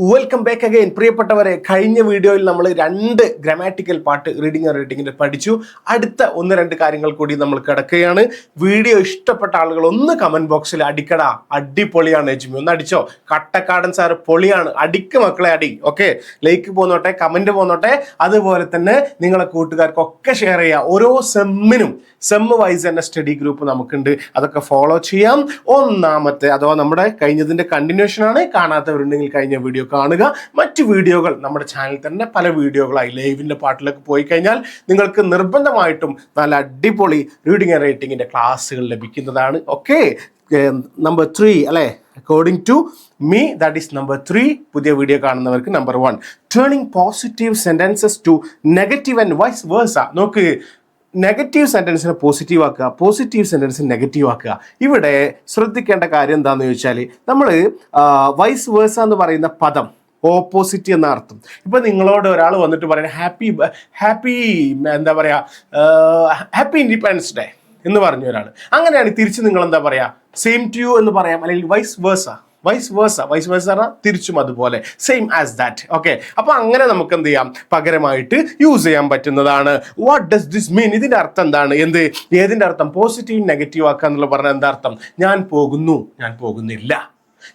Welcome back again പ്രിയപ്പെട്ടവരെ. കഴിഞ്ഞ വീഡിയോയിൽ നമ്മൾ 2 ഗ്രാമാറ്റിക്കൽ പാർട്ട് റീഡിംഗ് ആൻഡ് റൈറ്റിംഗിന്റെ പഠിച്ചു. അടുത്ത 1-2 കാര്യങ്ങൾ കൂടി നമ്മൾ കിടക്കുകയാണ്. വീഡിയോ ഇഷ്ടപ്പെട്ട ആളുകൾ ഒന്ന് കമന്റ് ബോക്സിൽ അടിക്കടാ, അടിപൊളിയാണ് എജ്മി, ഒന്ന് അടിച്ചോ. കട്ടക്കാടൻ സാറ് പൊളിയാണ്, അടിക്ക് മക്കളെ അടി. ഓക്കെ, ലൈക്ക് പോന്നോട്ടെ, കമന്റ് പോന്നോട്ടെ. അതുപോലെ തന്നെ നിങ്ങളെ കൂട്ടുകാർക്കൊക്കെ ഷെയർ ചെയ്യുക. ഓരോ സെം വൈസ് തന്നെ സ്റ്റഡി ഗ്രൂപ്പ് നമുക്കുണ്ട്, അതൊക്കെ ഫോളോ ചെയ്യാം. ഒന്നാമത്തെ അഥവാ നമ്മുടെ കഴിഞ്ഞതിന്റെ കണ്ടിന്യൂഷൻ ആണ്. കാണാത്തവരുണ്ടെങ്കിൽ കഴിഞ്ഞ വീഡിയോ കാണുക. മറ്റു വീഡിയോകൾ നമ്മുടെ ചാനലിൽ തന്നെ പല വീഡിയോകളായി ലൈവിന്റെ പാട്ടിലേക്ക് പോയി കഴിഞ്ഞാൽ നിങ്ങൾക്ക് നിർബന്ധമായിട്ടും നല്ല അടിപൊളി റീഡിംഗ് ആൻഡ് റൈറ്റിംഗിന്റെ ക്ലാസ്സുകൾ ലഭിക്കുന്നതാണ്. ഓക്കെ, നമ്പർ 3 അല്ലെ, according to me that is number 3. പുതിയ വീഡിയോ കാണുന്നവർക്ക് number 1, turning positive sentences to negative and vice versa. നോക്ക്, നെഗറ്റീവ് സെന്റൻസിനെ പോസിറ്റീവ് ആക്കുക, പോസിറ്റീവ് സെന്റൻസിനെ നെഗറ്റീവ് ആക്കുക. ഇവിടെ ശ്രദ്ധിക്കേണ്ട കാര്യം എന്താണെന്ന് ചോദിച്ചാൽ, നമ്മൾ വൈസ് വേഴ്സ എന്ന് പറയുന്ന പദം ഓപ്പോസിറ്റ് എന്ന അർത്ഥം. ഇപ്പൊ നിങ്ങളോട് ഒരാൾ വന്നിട്ട് പറയുന്നത് ഹാപ്പി എന്താ പറയാ, ഹാപ്പി ഇൻഡിപെൻഡൻസ് ഡേ എന്ന് പറഞ്ഞു ഒരാൾ. അങ്ങനെയാണ് തിരിച്ച് നിങ്ങൾ എന്താ പറയാ, സെയിം ടു യു എന്ന് പറയാം, അല്ലെങ്കിൽ വൈസ് വേഴ്സ പറഞ്ഞാൽ തിരിച്ചും അതുപോലെ, സെയിം ആസ് ദാറ്റ്. ഓക്കെ, അപ്പൊ അങ്ങനെ നമുക്ക് എന്ത് ചെയ്യാം, പകരമായിട്ട് യൂസ് ചെയ്യാൻ പറ്റുന്നതാണ്. വാട്ട് ഡസ് ദിസ് മീൻ? ഇതിന്റെ അർത്ഥം എന്താണ്? ഏതിന്റെ അർത്ഥം? പോസിറ്റീവ് നെഗറ്റീവ് ആക്കുക എന്നുള്ള പറഞ്ഞാൽ എന്താ അർത്ഥം? ഞാൻ പോകുന്നു, ഞാൻ പോകുന്നില്ല.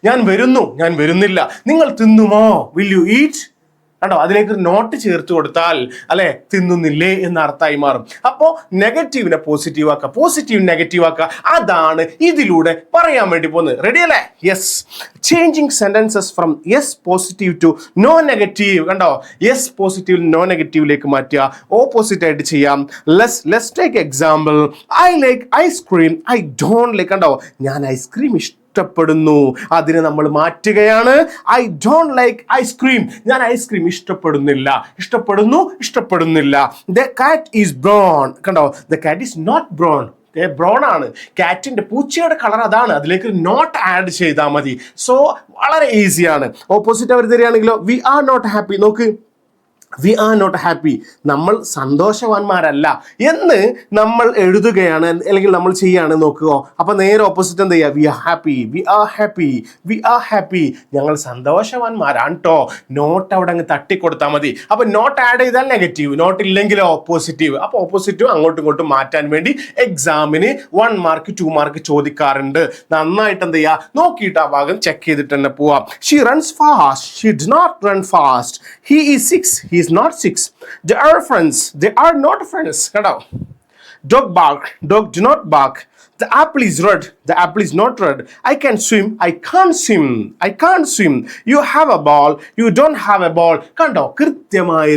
ഞാൻ വരുന്നു, ഞാൻ വരുന്നില്ല. നിങ്ങൾ തിന്നുമോ? Will you eat? കണ്ടോ, അതിലേക്ക് ഒരു നോട്ട് ചേർത്ത് കൊടുത്താൽ അല്ലെ, തിന്നുന്നില്ലേ എന്ന അർത്ഥമായി മാറും. അപ്പോ നെഗറ്റീവിനെ പോസിറ്റീവ് ആക്കുക, പോസിറ്റീവ് നെഗറ്റീവ് ആക്കുക. അതാണ് ഇതിലൂടെ പറയാൻ വേണ്ടി പോകുന്നത്. റെഡി അല്ലേ? Yes, changing sentences from yes positive to no negative. കണ്ടോ, യെസ് പോസിറ്റീവ് നോ നെഗറ്റീവിലേക്ക് മാറ്റുക, ഓപ്പോസിറ്റ് ആയിട്ട് ചെയ്യാം. Let's take example. I like ice cream, I don't like. കണ്ടോ, ഞാൻ ഐസ്ക്രീം ഇഷ്ടപ്പെടുന്നു, അതിനെ നമ്മൾ മാറ്റുകയാണ്. ഐ ഡോണ്ട് ലൈക്ക് ഐസ്ക്രീം, ഞാൻ ഐസ്ക്രീം ഇഷ്ടപ്പെടുന്നില്ല. The cat is brown. കണ്ടോ, the cat is not brown, brown ആണ്. കാറ്റിന്റെ, പൂച്ചയുടെ കളർ അതാണ്. അതിലേക്ക് നോട്ട് ആഡ് ചെയ്താൽ മതി. സോ വളരെ ഈസിയാണ്. ഓപ്പോസിറ്റ് അവർ തരികയാണെങ്കിലോ, വി ആർ നോട്ട് ഹാപ്പി. നോക്ക്, വി ആർ നോട്ട് ഹാപ്പി, നമ്മൾ സന്തോഷവാന്മാരല്ല എന്ന് നമ്മൾ എഴുതുകയാണ്, അല്ലെങ്കിൽ നമ്മൾ ചെയ്യാണ്. നോക്കുക, അപ്പൊ നേരെ ഓപ്പോസിറ്റ് എന്ത് ചെയ്യുക, വി ആർ ഹാപ്പി, ഞങ്ങൾ സന്തോഷവാന്മാരാണ് ട്ടോ. നോട്ട് അവിടെ അങ്ങ് തട്ടിക്കൊടുത്താൽ മതി. അപ്പൊ നോട്ട് ആഡ് ചെയ്താൽ നെഗറ്റീവ്, നോട്ട് ഇല്ലെങ്കിലോ പോസിറ്റീവ്. അപ്പൊ ഓപ്പോസിറ്റും അങ്ങോട്ടും ഇങ്ങോട്ടും മാറ്റാൻ വേണ്ടി എക്സാമിന് 1 മാർക്ക് 2 മാർക്ക് ചോദിക്കാറുണ്ട്. നന്നായിട്ട് എന്ത് ചെയ്യുക, നോക്കിയിട്ട് ആ ഭാഗം ചെക്ക് ചെയ്തിട്ട് തന്നെ പോവാം. She runs fast, she does not run fast. He is 6, he is not 6. They are friends, they are not friends. Kado, dog bark, dog do not bark. The apple is red, the apple is not red. I can swim, I can't swim. You have a ball, you don't have a ball. കണ്ടോ, കൃത്യമായ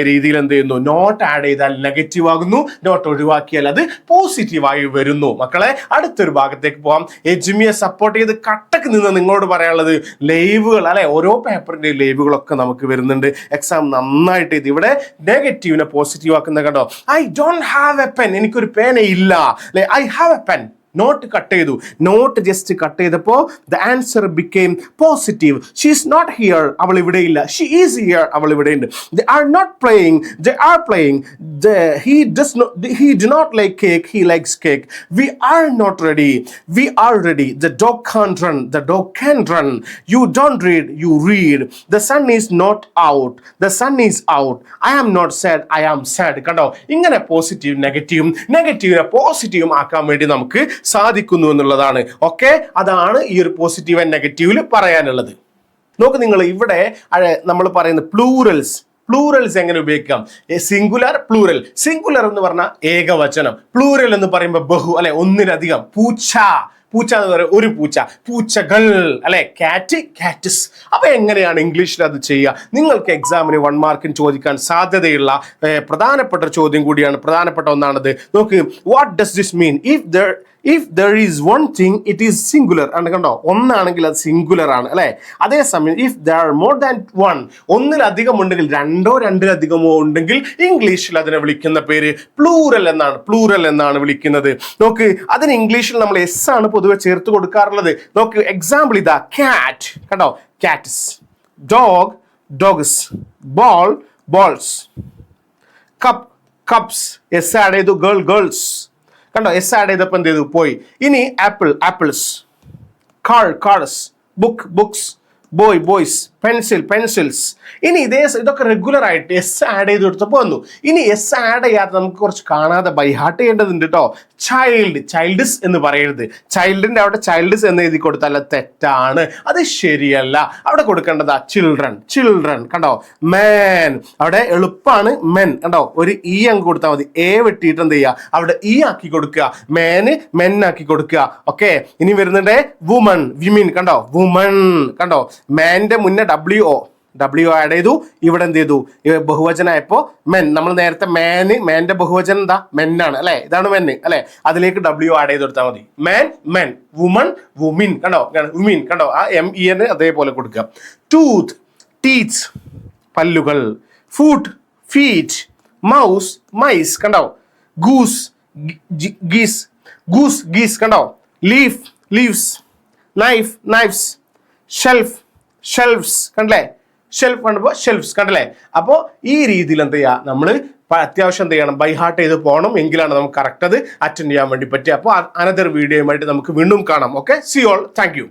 രീതിയിൽ എന്ത് ചെയ്യുന്നു, not add ചെയ്താൽ negative ആകുന്നു, not ഒഴിവാക്കിയാൽ അത് പോസിറ്റീവായി വരുന്നു. മക്കളെ, അടുത്തൊരു ഭാഗത്തേക്ക് പോകാം. എജ്മിയെ സപ്പോർട്ട് ചെയ്ത് കട്ടക്ക് നിന്ന് നിങ്ങളോട് പറയാനുള്ളത്, ലൈവുകൾ അല്ലെ, ഓരോ പേപ്പറിന്റെ ലൈവുകളൊക്കെ നമുക്ക് വരുന്നുണ്ട്. എക്സാം നന്നായിട്ട് ഇത് ഇവിടെ നെഗറ്റീവിനെ പോസിറ്റീവ് ആക്കുന്ന. കണ്ടോ, I don't have a pen, എനിക്കൊരു പേന ഇല്ല. I have a pen. Not cut ചെയ്തു, നോട്ട് ജസ്റ്റ് കട്ട് ചെയ്തപ്പോൾ the answer became positive. She is not here, അവൾ ഇവിടെ ഇല്ല. ഷീ ഈസ് ഹിയർ, അവൾ ഇവിടെ ഉണ്ട്. They are not playing, they are playing. He do not like cake, he likes cake. We are not ready, we are ready. The dog can't run, the dog can run. You don't read, you read. The sun is not out, the sun is out. I am not sad, I am sad. കണ്ടോ, ഇങ്ങനെ positive നെഗറ്റീവിനെ പോസിറ്റീവും ആക്കാൻ വേണ്ടി നമുക്ക് സാധിക്കുന്നു എന്നുള്ളതാണ്. Okay, അതാണ് ഈ ഒരു പോസിറ്റീവ് ആൻഡ് നെഗറ്റീവിൽ പറയാനുള്ളത്. നോക്ക് നിങ്ങൾ, ഇവിടെ നമ്മൾ പറയുന്ന പ്ലൂറൽസ് എങ്ങനെ ഉപയോഗിക്കാം? Singular, plural. സിംഗുലർ എന്ന് പറഞ്ഞാൽ ഏകവചനം, പ്ലൂറൽ എന്ന് പറയുമ്പോൾ ബഹു അല്ലെ, ഒന്നിലധികം. പൂച്ച എന്ന് പറയുക ഒരു പൂച്ച, പൂച്ചകൾ അല്ലെ, കാറ്റസ്. അപ്പൊ എങ്ങനെയാണ് ഇംഗ്ലീഷിൽ അത് ചെയ്യുക? നിങ്ങൾക്ക് എക്സാമിന് 1 മാർക്കിന് ചോദിക്കാൻ സാധ്യതയുള്ള പ്രധാനപ്പെട്ട ചോദ്യം കൂടിയാണ്, പ്രധാനപ്പെട്ട ഒന്നാണത്. നോക്ക്, what does this mean? If there is one thing, it is singular. കണ്ടോ, ഒന്നാണെങ്കിൽ അത് സിംഗുലർ ആണ് അല്ലെ. അതേസമയം if there are more than one, ഒന്നിലധികം ഉണ്ടെങ്കിൽ, രണ്ടിലധികമോ ഉണ്ടെങ്കിൽ ഇംഗ്ലീഷിൽ അതിനെ വിളിക്കുന്ന പേര് പ്ലൂറൽ എന്നാണ് വിളിക്കുന്നത്. നോക്ക്, അതിന് ഇംഗ്ലീഷിൽ നമ്മൾ എസ് ആണ് പൊതുവെ ചേർത്ത് കൊടുക്കാറുള്ളത്. നോക്ക്, എക്സാമ്പിൾ ഇതാ, കാറ്റ്. കണ്ടോ, Katz. Dog, dogs. Ball, balls. Cups. S add ചെയ്തു. ഗേൾസ്. കണ്ടോ, എസ് ആഡ് ചെയ്തപ്പോൾ എന്ത് ചെയ്തു, പോയി. ഇനി apple, apples. Cars. Books, boys, pencils. ഇനി ഇതൊക്കെ റെഗുലർ ആയിട്ട് എസ് ആഡ് ചെയ്ത് കൊടുത്തപ്പോൾ വന്നു. ഇനി എസ് ആഡ് ചെയ്യാതെ നമുക്ക് കുറച്ച് കാണാതെ ബൈ ഹാർട്ട് ചെയ്യേണ്ടതുണ്ട് കേട്ടോ. ചൈൽഡ്സ് എന്ന് പറയരുത്. ചൈൽഡിന്റെ അവിടെ ചൈൽഡ്സ് എന്ന് എഴുതി കൊടുത്താൽ തെറ്റാണ്, അത് ശരിയല്ല. അവിടെ കൊടുക്കേണ്ടതാ ചിൽഡ്രൻ. കണ്ടോ? മാൻ, അവിടെ എളുപ്പമാണ്. മെൻ, കണ്ടോ? ഒരു ഇ അങ്ങ് കൊടുത്താൽ മതി. എ വെട്ടിയിട്ട് എന്ത് ചെയ്യുക, അവിടെ ഇ ആക്കി കൊടുക്കുക. മെൻ ആക്കി കൊടുക്കുക. ഓക്കെ. ഇനി വരുന്നുണ്ട് വുമൺ, വിമിൻ. കണ്ടോ? വുമൺ. കണ്ടോ? മാന്റെ മുന്നേ ഡബ്ല്യു ആഡ് ചെയ്തു. ഇവിടെ എന്ത് ചെയ്തു, ബഹുവചനായപ്പോ മെൻ. നമ്മൾ നേരത്തെ മാന്റെ ബഹുവചനം എന്താ, മെന്നാണ് അല്ലെ? ഇതാണ് മെൻ അല്ലെ? അതിലേക്ക് ഡബ്ല്യു ആഡ് ചെയ്ത് കൊടുത്താൽ മതി. Men, women, women. കണ്ടോ? വുമിൻ. കണ്ടോ? ആ MEN അതേപോലെ കൊടുക്കുക. ടൂത്ത്, ടീത്ത്, പല്ലുകൾ. Foot, feet. Mouse, mice. കണ്ടോ? Goose, geese. കണ്ടോ? Leaf, leaves. Knife, knifes. Shelfs. കണ്ടല്ലേ? ഷെൽഫ് കണ്ടപ്പോൾ ഷെൽഫ്സ്. കണ്ടല്ലേ? അപ്പോൾ ഈ രീതിയിൽ എന്ത് ചെയ്യുക, നമ്മൾ അത്യാവശ്യം എന്ത് ചെയ്യണം, ബൈ ഹാർട്ട് ചെയ്ത് പോകണം. എങ്കിലാണ് നമുക്ക് കറക്റ്റ് അത് അറ്റൻഡ് ചെയ്യാൻ വേണ്ടി പറ്റുക. അപ്പോൾ അനദർ വീഡിയോയുമായിട്ട് നമുക്ക് വീണ്ടും കാണാം. Okay, C all, thank you.